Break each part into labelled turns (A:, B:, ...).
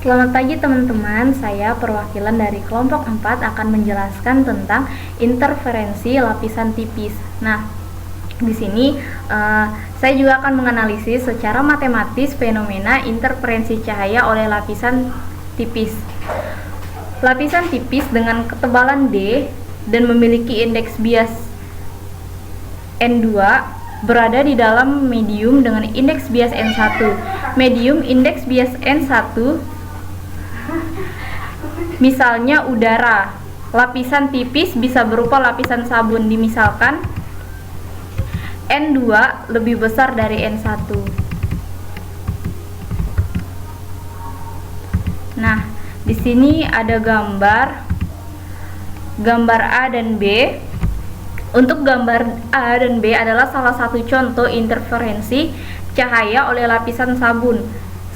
A: Selamat pagi teman-teman, saya perwakilan dari kelompok 4 akan menjelaskan tentang interferensi lapisan tipis. Nah, di sini saya juga akan menganalisis secara matematis fenomena interferensi cahaya oleh lapisan tipis. Lapisan tipis dengan ketebalan D dan memiliki indeks bias N2 berada di dalam medium dengan indeks bias N1. Medium indeks bias N1 misalnya udara. Lapisan tipis bisa berupa lapisan sabun, dimisalkan N2 lebih besar dari N1. Nah, di sini ada gambar A dan B. Untuk gambar A dan B adalah salah satu contoh interferensi cahaya oleh lapisan sabun,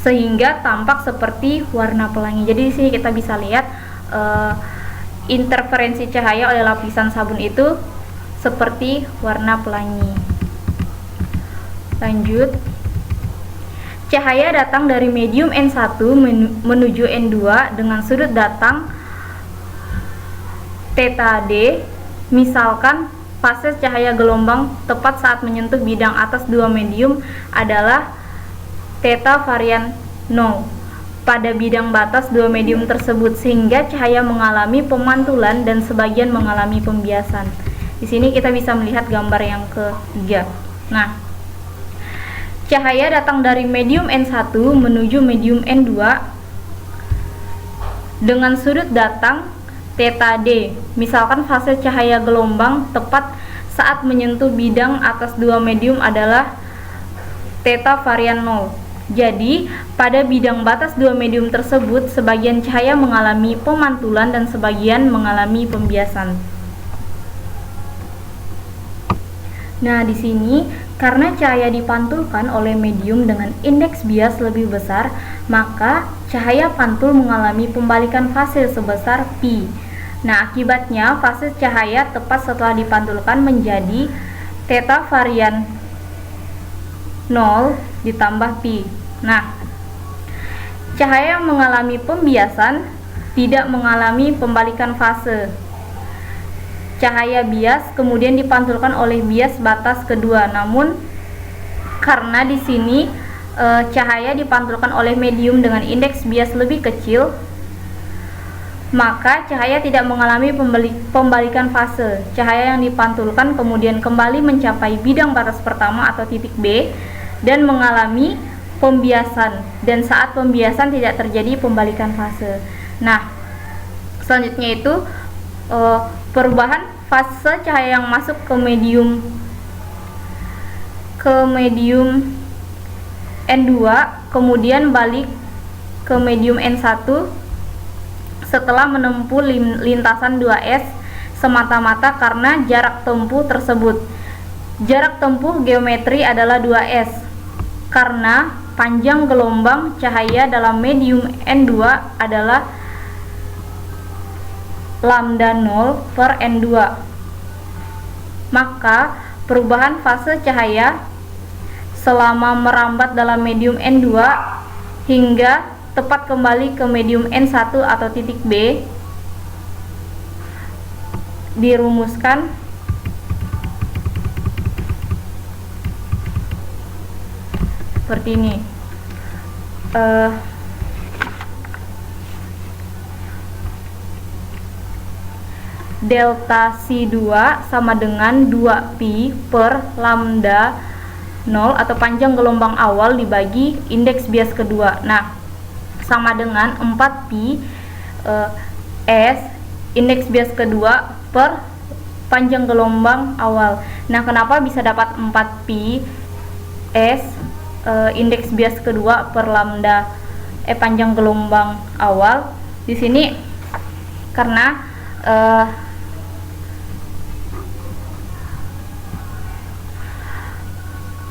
A: sehingga tampak seperti warna pelangi. Jadi di sini kita bisa lihat interferensi cahaya oleh lapisan sabun itu seperti warna pelangi. Lanjut. Cahaya datang dari medium N1 menuju N2 dengan sudut datang θ d. Misalkan fase cahaya gelombang tepat saat menyentuh bidang atas dua medium adalah θ varian 0 pada bidang batas dua medium tersebut, sehingga cahaya mengalami pemantulan dan sebagian mengalami pembiasan. Di sini kita bisa melihat gambar yang ketiga. Nah, cahaya datang dari medium N1 menuju medium N2 dengan sudut datang θ d. Misalkan fase cahaya gelombang tepat saat menyentuh bidang atas dua medium adalah θ varian 0. Jadi, pada bidang batas dua medium tersebut, sebagian cahaya mengalami pemantulan dan sebagian mengalami pembiasan. Nah, di sini karena cahaya dipantulkan oleh medium dengan indeks bias lebih besar, maka cahaya pantul mengalami pembalikan fase sebesar pi. Nah, akibatnya fase cahaya tepat setelah dipantulkan menjadi θ varian 0 ditambah pi. Nah, cahaya yang mengalami pembiasan tidak mengalami pembalikan fase. Cahaya bias kemudian dipantulkan oleh bias batas kedua. Namun karena di sini cahaya dipantulkan oleh medium dengan indeks bias lebih kecil, maka cahaya tidak mengalami pembalikan fase. Cahaya yang dipantulkan kemudian kembali mencapai bidang batas pertama atau titik B dan mengalami pembiasan, dan saat pembiasan tidak terjadi pembalikan fase. Nah, selanjutnya itu perubahan fase cahaya yang masuk ke medium N2 kemudian balik ke medium N1 setelah menempuh lintasan 2S semata-mata karena jarak tempuh tersebut. Jarak tempuh geometri adalah 2S karena panjang gelombang cahaya dalam medium N2 adalah lambda 0 per N2. Maka perubahan fase cahaya selama merambat dalam medium N2 hingga tepat kembali ke medium N1 atau titik B dirumuskan seperti ini. Delta C2 sama dengan 2pi per lambda 0 atau panjang gelombang awal dibagi indeks bias kedua. Nah, sama dengan 4pi S indeks bias kedua per panjang gelombang awal. Nah, kenapa bisa dapat 4pi S indeks bias kedua per lambda panjang gelombang awal? Di sini karena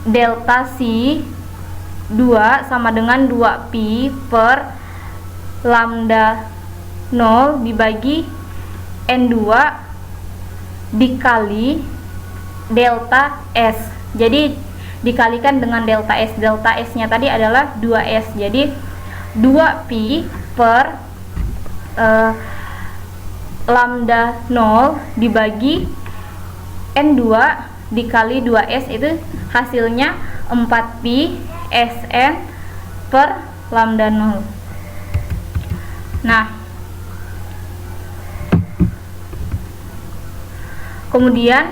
A: delta C 2 sama dengan 2pi per lambda 0 dibagi N2 dikali delta S. Jadi dikalikan dengan delta S. Delta S nya tadi adalah 2S. Jadi 2pi per lambda 0 dibagi N2 dikali 2S, itu hasilnya 4pi Sn per lambda 0. Nah, kemudian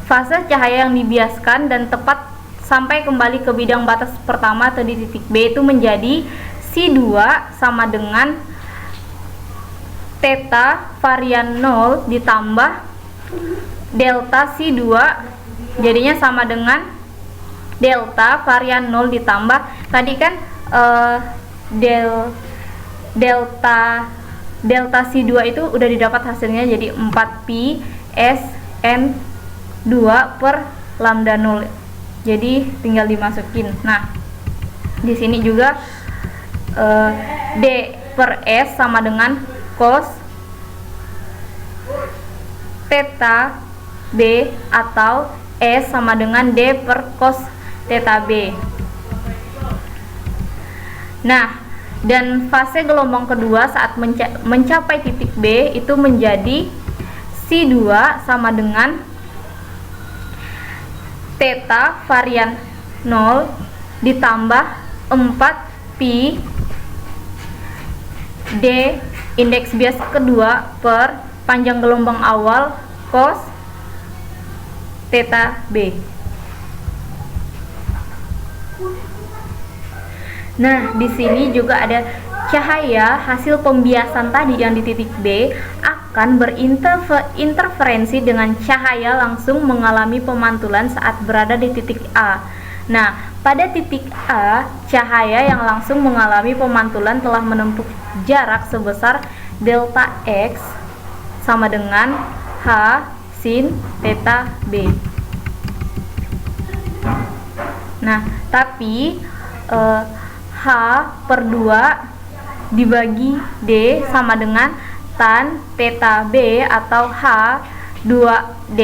A: fase cahaya yang dibiaskan dan tepat sampai kembali ke bidang batas pertama atau di titik B itu menjadi C2 sama dengan theta varian 0 ditambah delta C2, jadinya sama dengan delta varian 0 ditambah tadi kan delta C2 itu udah didapat hasilnya, jadi 4pi Sn 2 per lambda 0, jadi tinggal dimasukin. Nah, di sini juga D per S sama dengan cos theta B atau S sama dengan D per cos theta B. Nah, dan fase gelombang kedua saat mencapai titik B itu menjadi C2 sama dengan theta varian 0 ditambah 4pi D indeks bias kedua per panjang gelombang awal cos theta B. Nah, di sini juga ada cahaya hasil pembiasan tadi yang di titik B akan berinterferensi dengan cahaya langsung mengalami pemantulan saat berada di titik A. Nah, pada titik A, cahaya yang langsung mengalami pemantulan telah menempuh jarak sebesar delta X sama dengan H sin theta B. Nah, tapi H per 2 dibagi D sama dengan tan theta B atau H 2D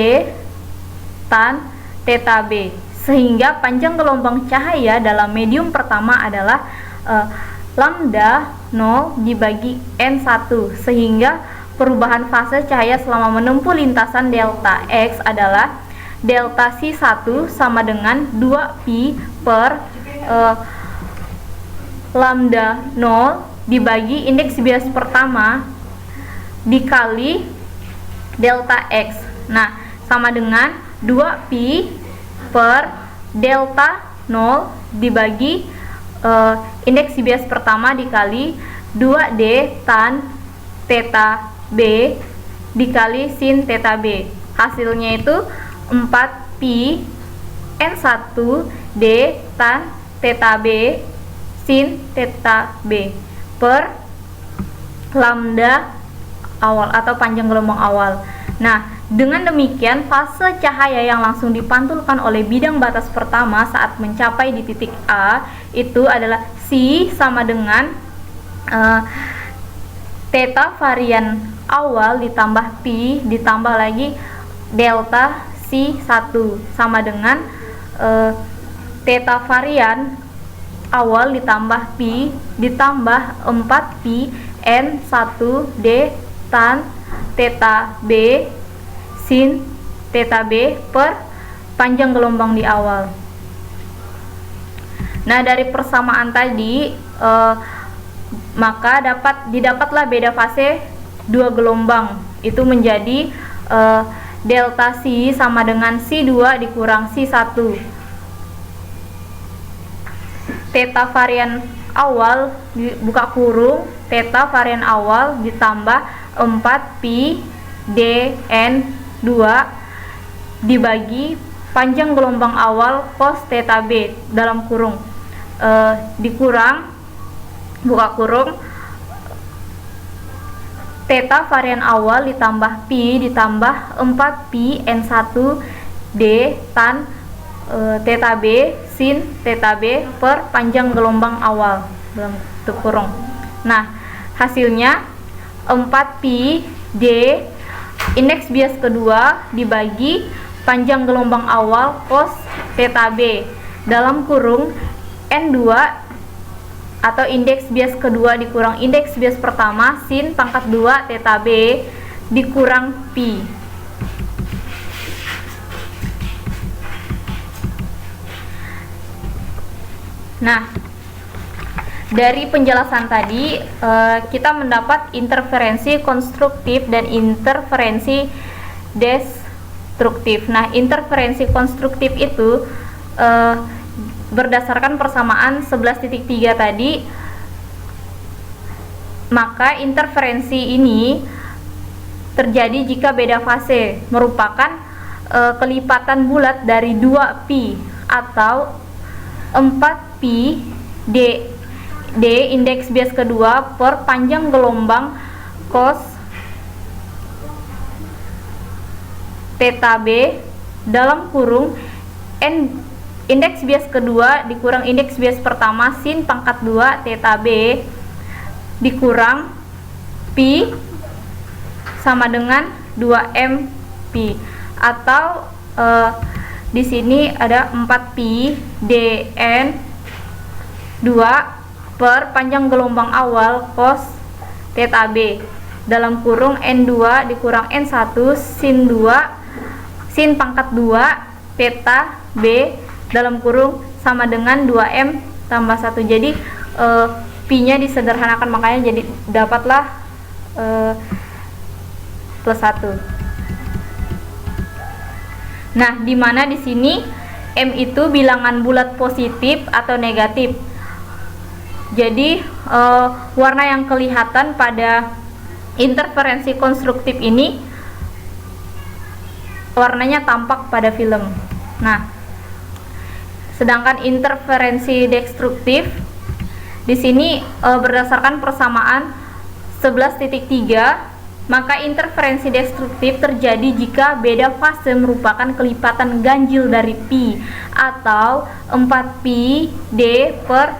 A: tan theta B, sehingga panjang gelombang cahaya dalam medium pertama adalah lambda 0 dibagi N1, sehingga perubahan fase cahaya selama menempuh lintasan delta X adalah delta C1 sama dengan 2pi per lambda 0 dibagi indeks bias pertama dikali delta X. Nah, sama dengan 2pi per delta 0 dibagi indeks bias pertama dikali 2D tan theta B dikali sin theta B. Hasilnya itu 4pi N1 D tan theta B sin theta B per lambda awal atau panjang gelombang awal. Nah, dengan demikian fase cahaya yang langsung dipantulkan oleh bidang batas pertama saat mencapai di titik A itu adalah C sama dengan theta varian awal ditambah pi ditambah lagi delta C1 sama dengan theta varian awal ditambah pi ditambah 4pi N1 D tan theta B sin theta B per panjang gelombang di awal. Nah, dari persamaan tadi maka didapatlah beda fase dua gelombang, itu menjadi delta C sama dengan C2 dikurang C1. Theta varian awal buka kurung theta varian awal ditambah 4pi dn2 dibagi panjang gelombang awal cos theta B dalam kurung dikurang buka kurung theta varian awal ditambah pi ditambah 4pi n1 d tan theta B sin theta B per panjang gelombang awal dalam kurung. Nah, hasilnya 4pi D indeks bias kedua dibagi panjang gelombang awal cos theta B dalam kurung N2 atau indeks bias kedua dikurang indeks bias pertama sin pangkat 2 theta B dikurang pi. Nah, dari penjelasan tadi kita mendapat interferensi konstruktif dan interferensi destruktif. Nah, interferensi konstruktif itu berdasarkan persamaan 11.3 tadi, maka interferensi ini terjadi jika beda fase merupakan kelipatan bulat dari 2pi atau 4pi d indeks bias kedua per panjang gelombang cos theta B dalam kurung n indeks bias kedua dikurang indeks bias pertama sin pangkat 2 theta B dikurang pi sama dengan 2m pi, atau di sini ada 4pi dn 2 per panjang gelombang awal cos theta B dalam kurung n2 dikurang n1 sin 2 sin pangkat 2 theta B dalam kurung sama dengan 2m tambah 1. Jadi pi nya disederhanakan, makanya jadi dapatlah plus 1. Nah, dimana di sini m itu bilangan bulat positif atau negatif. Jadi warna yang kelihatan pada interferensi konstruktif ini warnanya tampak pada film. Nah, sedangkan interferensi destruktif di sini berdasarkan persamaan 11.3, maka interferensi destruktif terjadi jika beda fase merupakan kelipatan ganjil dari pi atau 4pi d per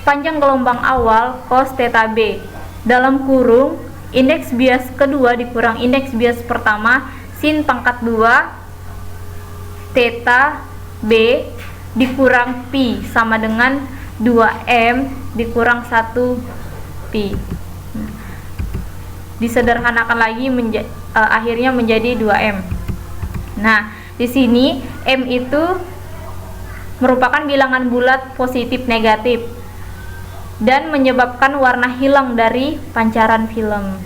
A: panjang gelombang awal cos theta B dalam kurung indeks bias kedua dikurang indeks bias pertama sin pangkat 2 theta B dikurang pi sama dengan 2m dikurang 1 pi. Disederhanakan lagi akhirnya menjadi 2m. Nah, di sini m itu merupakan bilangan bulat positif negatif dan menyebabkan warna hilang dari pancaran film.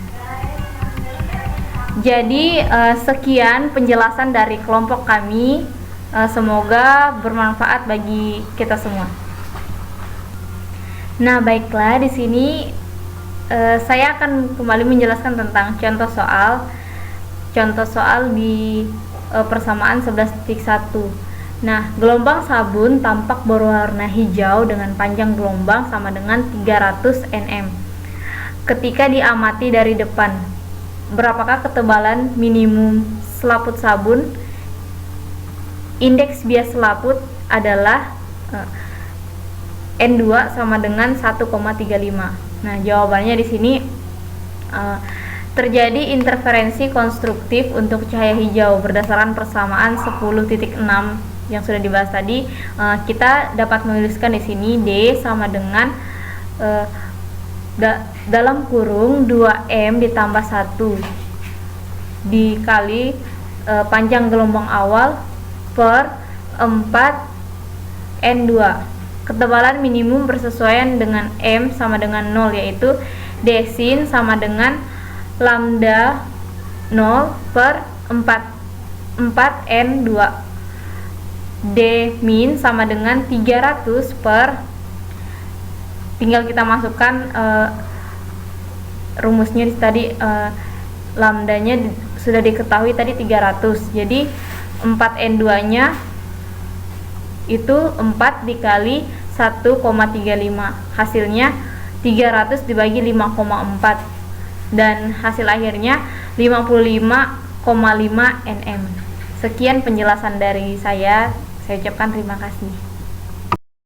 A: Jadi sekian penjelasan dari kelompok kami. Semoga bermanfaat bagi kita semua. Nah, baiklah, di sini saya akan kembali menjelaskan tentang contoh soal di persamaan 11.1. Nah, gelombang sabun tampak berwarna hijau dengan panjang gelombang sama dengan 300 nm. Ketika diamati dari depan, berapakah ketebalan minimum selaput sabun? Indeks bias selaput adalah N2 sama dengan 1,35. Nah, jawabannya di sini terjadi interferensi konstruktif untuk cahaya hijau berdasarkan persamaan 10.6 yang sudah dibahas tadi. Kita dapat menuliskan di sini D sama dengan dalam kurung 2m ditambah 1 dikali panjang gelombang awal per 4n2. Ketebalan minimum bersesuaian dengan m sama dengan 0, yaitu d sin sama dengan lambda 0 per 4n2. D min sama dengan 300 per, tinggal kita masukkan rumusnya tadi, lambdanya sudah diketahui tadi 300. Jadi 4n2 nya itu 4 dikali 1,35, hasilnya 300 dibagi 5,4 dan hasil akhirnya 55,5 nm. Sekian penjelasan dari saya ucapkan terima kasih.